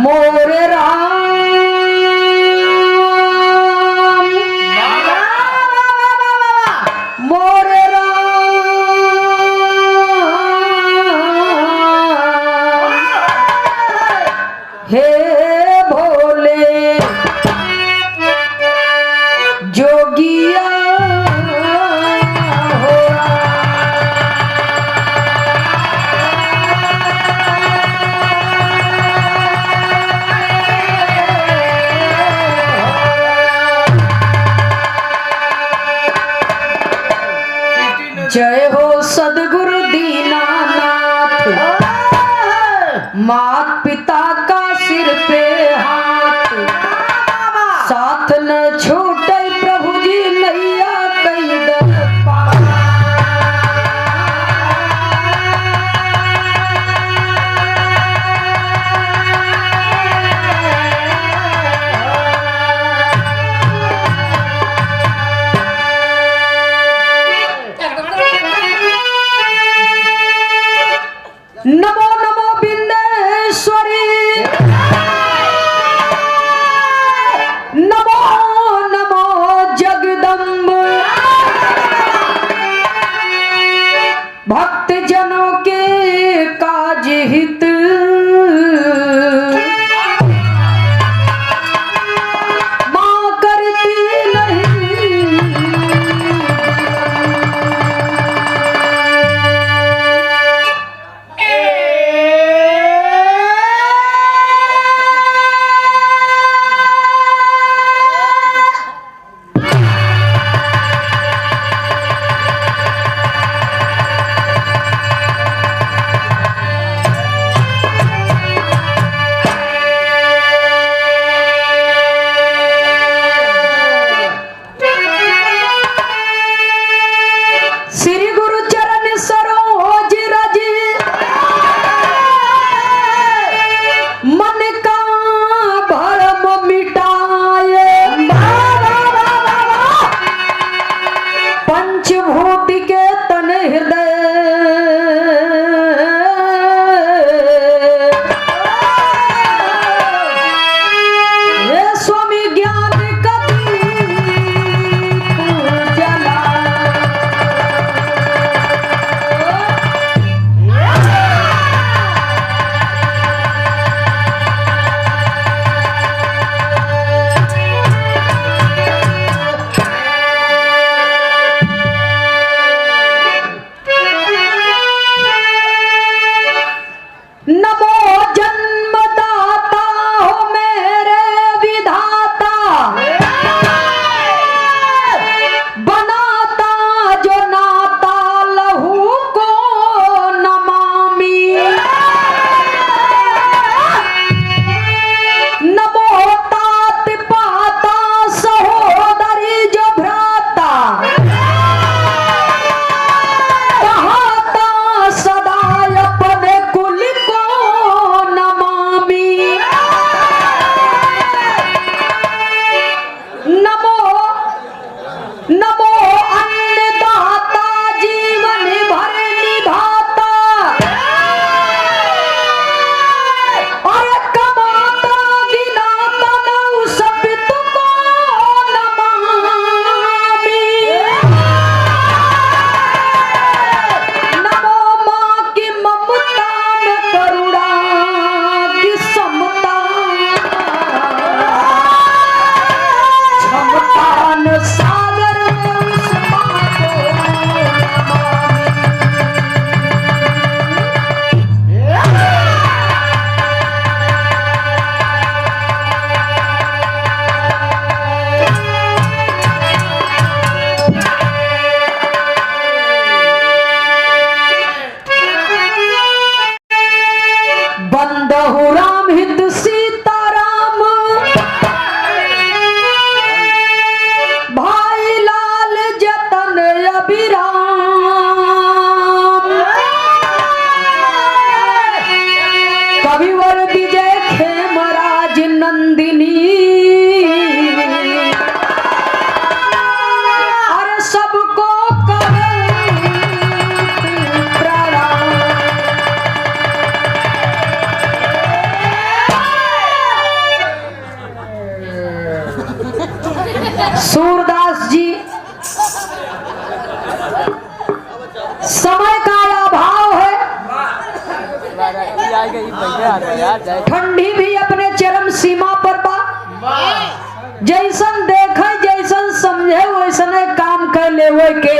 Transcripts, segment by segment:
मोरे राम मोरे राम हे भोले जोगिया जय हो सदगुरु दीनानाथ मात पिता का सिर पे हाथ साथ न छूटे प्रभु जी नैया कई दर पार। ठंडी भी अपने चरम सीमा पर बा। जैसन देखे जैसन समझे वैसने काम कर लेवे के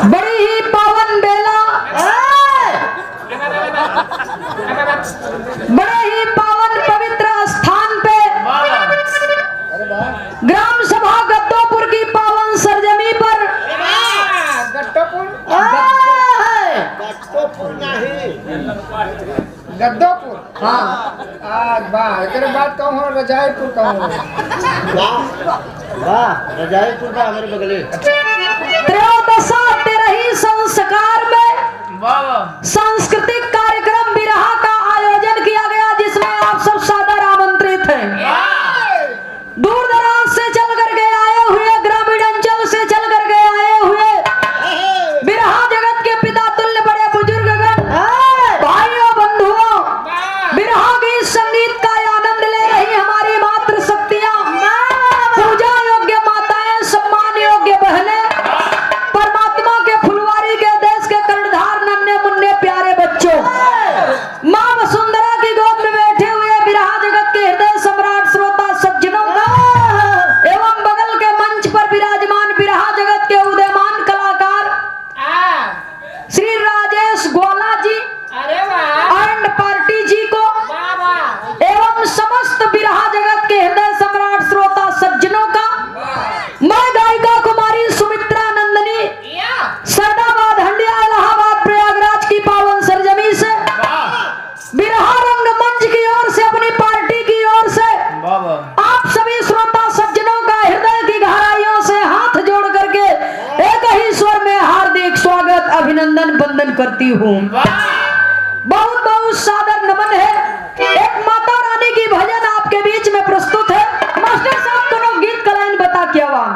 बड़ी ही पावन बेला, बड़े ही पावन पवित्र स्थान पे ग्राम सभा गद्दोपुर की पावन सरजमी पर गद्दोपुर हाँ बात कहूँ रजाईपुर कहूँ रजाईपुर का हमारे बगले त्रयोदशा तेरही संस्कार में सांस्कृतिक कार्यक्रम बिरहा का आयोजन किया गया, जिसमें आप सब सादर आमंत्रित हैं। दूर दराज से चल करके आए हुए, ग्रामीण अंचल से चल करके आए हुए बिरहा जगत के पिता तुल्य बड़े बुजुर्गगण, भाइयों बंधुओं, बिरहा की संगीत का आनंद ले रही हमारी मातृ शक्तियां, पूजा योग्य माताएं, सम्मान योग्य बहनें, परमात्मा के फुलवारी के देश के कर्णधार नन्हे मुन्ने प्यारे बच्चों, माँ वसुंधरा की गोद में बैठे हुए बिरहा जगत के हृदय सम्राट श्रोता सज्जनों का एवं बगल के मंच पर विराजमान बिरहा जगत के उदयमान कलाकार श्री राजेश ग्वाला जी एंड पार्टी जी को एवं समस्त बिरहा जगत के हृदय सम्राट श्रोता सज्जनों का मैं गायिका कुमारी सुमित्रा नंदनी सरदाबाद हंडिया इलाहाबाद प्रयागराज की पावन सरजमी से बिरहा रंग मंच की ओर से, अपनी पार्टी की ओर से आप सभी श्रोता सज्जनों का हृदय की गहराइयों से हाथ जोड़ करके एक ही स्वर में हार्दिक स्वागत अभिनंदन वंदन करती हूँ। बहुत बहुत सादर नमन है। एक माता रानी की भजन आपके बीच में प्रस्तुत है। मास्टर साहब दोनों गीत का लाइन बता क्या हुआ।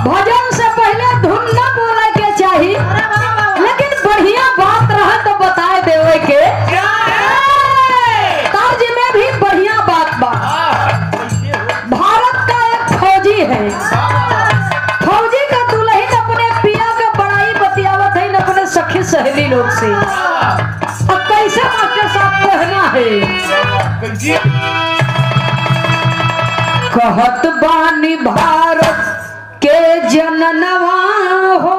भजन से पहले धुन न बोले के चाहिए, लेकिन बढ़िया बात रहे तो बताए देवे के तर्ज में भी बढ़िया बात बा। भारत का एक फौजी है, फौजी का दुल्हन अपने पिया के बड़ाई बतियावत है अपने सखी सहेली लोग से। अब कैसे मास्टर साहब कहना है, कहत बानी भारत के जननवा हो,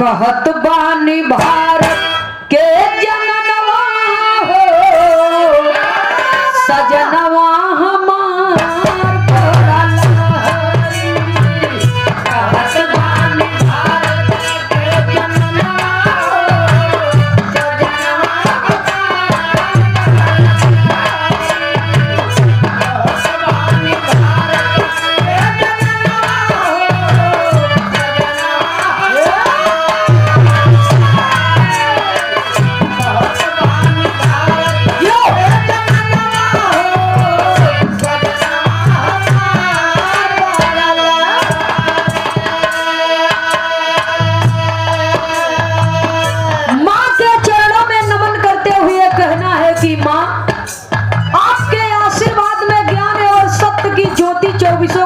कहत बानी भारत के जननवा हो, सजनवा हमार तोरा लहरी। कहत बानी भारत के जननवा हो, सजनवा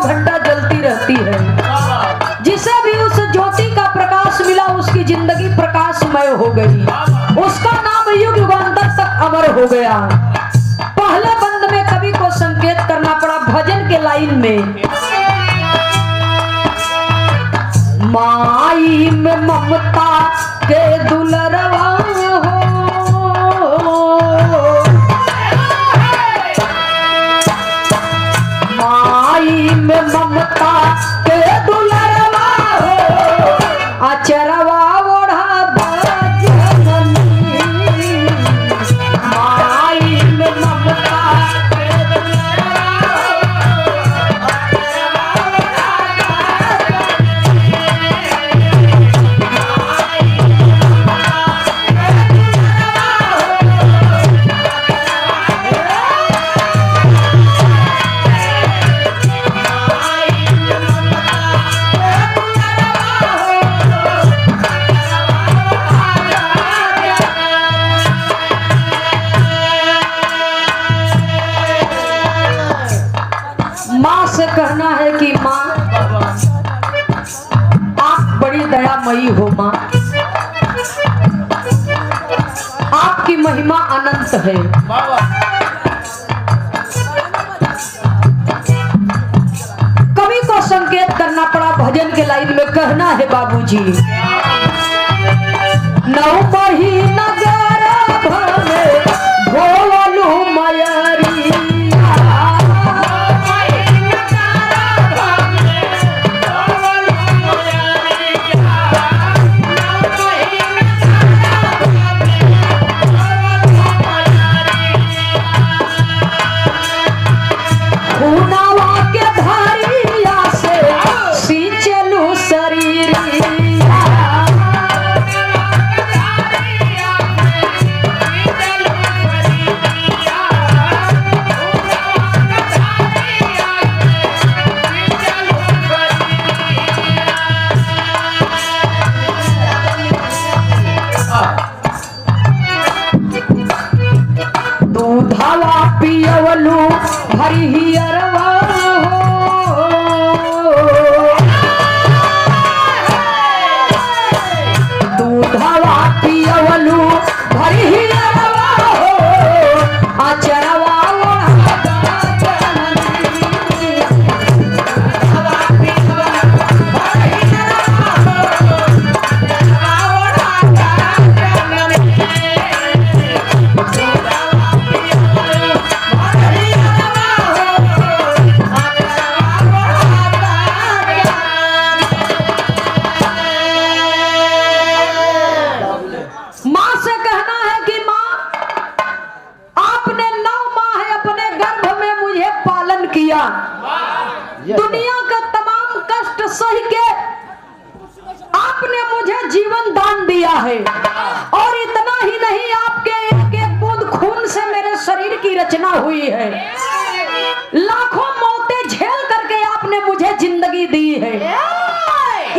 घंटा जलती रहती है। जिंदगी प्रकाशमय हो गई, उसका नाम युग युगांतर तक अमर हो गया। पहले बंद में कवि को संकेत करना पड़ा भजन के लाइन में, माई में ममता के दुलरवा हो, माई में ममता के दुलरवा हो, अचरवा ओढ़ा जननी, माई में ममता के दुलरवा माँ से कहना है कि माँ आप बड़ी दयामयी हो, माँ आपकी महिमा अनंत है। कवि को संकेत करना पड़ा भजन के लाइन में, कहना है बाबूजी, 9 महीना गर्भ में भोलू मयरी, दूधवा पियवलू भरी हियरवा हो, दूधवा पियवलू भरी हियरवा हो, अचरवा दुनिया का तमाम कष्ट सही के आपने मुझे जीवन दान दिया है, और इतना ही नहीं आपके एक एक बूंद खून से मेरे शरीर की रचना हुई है। लाखों मौतें झेल करके आपने मुझे जिंदगी दी है,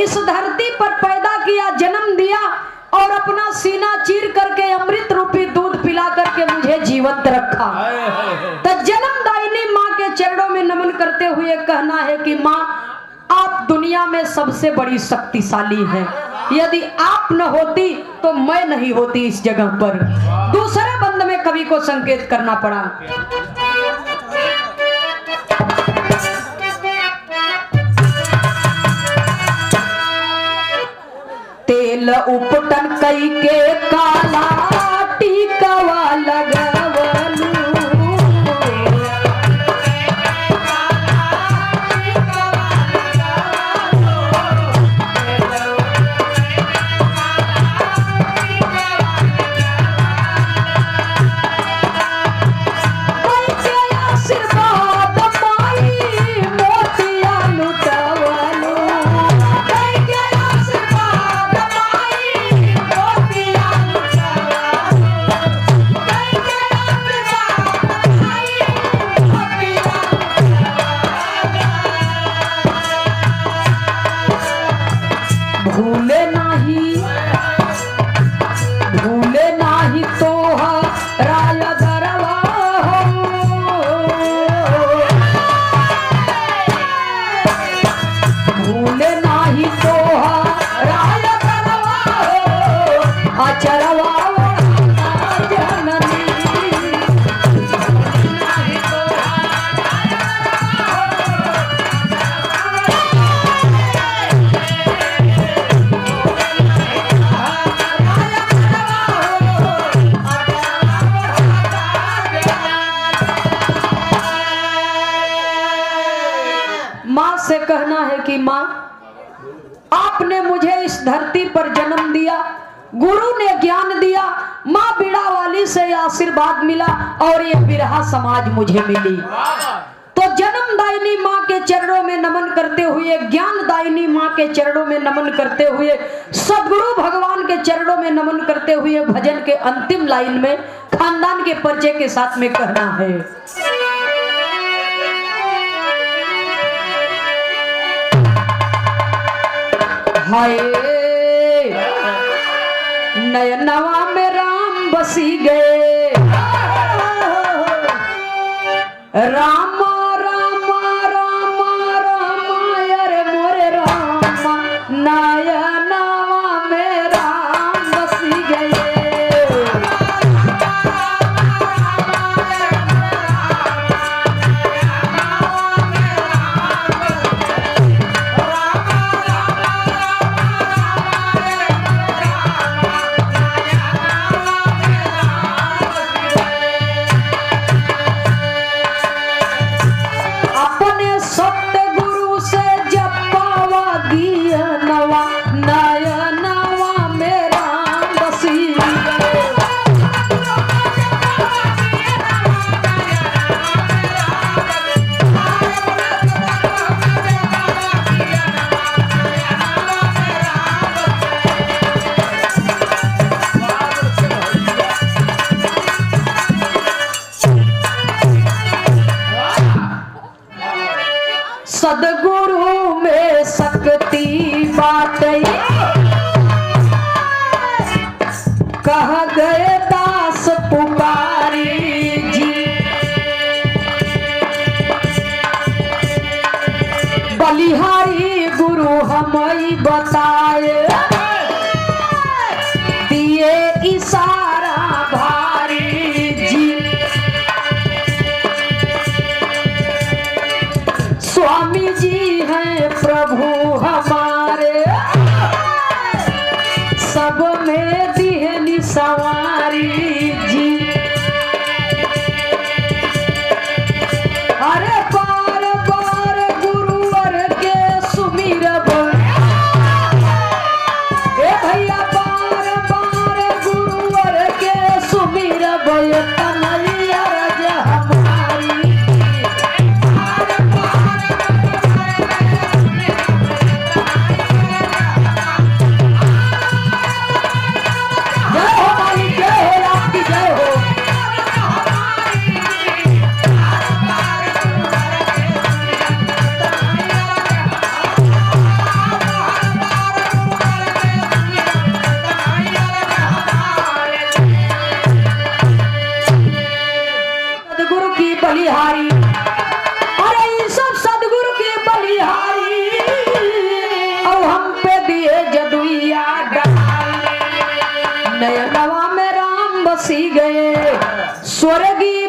इस धरती पर पैदा किया, जन्म दिया और अपना सीना चीर करके अमृत रूपी दूध पिला करके मुझे जीवंत रखा। तो जन्मदायिनी माँ के चरणों में नमन करते हुए कहना है कि माँ आप दुनिया में सबसे बड़ी शक्तिशाली हैं, यदि आप न होती तो मैं नहीं होती इस जगह पर। दूसरे बंद में कवि को संकेत करना पड़ा, तेल उपटन कई के काला टीकावा लगवलू, है कि माँ आपने मुझे इस धरती पर जन्म दिया, गुरु ने ज्ञान दिया, माँ बीड़ा वाली से आशीर्वाद मिला और ये बिरहा समाज मुझे मिली। तो जन्मदायिनी माँ के चरणों में नमन करते हुए, ज्ञानदायिनी माँ के चरणों में नमन करते हुए, सदगुरु भगवान के चरणों में नमन करते हुए भजन के अंतिम लाइन में खानदान के परिचय के साथ में कहना है। हाय नयनवा में राम बसी गए, राम नयनवा में राम बसी गए। अपने सत्य गुरु से जब पावा दिया नवा, नयनवा में राम बसी गए। सदगुरु में शक्ति बाटे, कह गए दास पुकारी जी। बलिहारी गुरु हमें बताए, दिए इशारा भारी जी। स्वामी जी हैं प्रभु हमारे, सब में दिहनी सवारी जी। अरे बार बार गुरुवर के सुमिरब, ए भैया बार बार गुरुवर के सुमिरब, तनैया रज हमारी। सदगुरु की बलिहारी, अरे ये सब सदगुरु की बलिहारी, और हम पे दिए जदुइया डाल। नयनवा में राम बसी गए, स्वर्गीय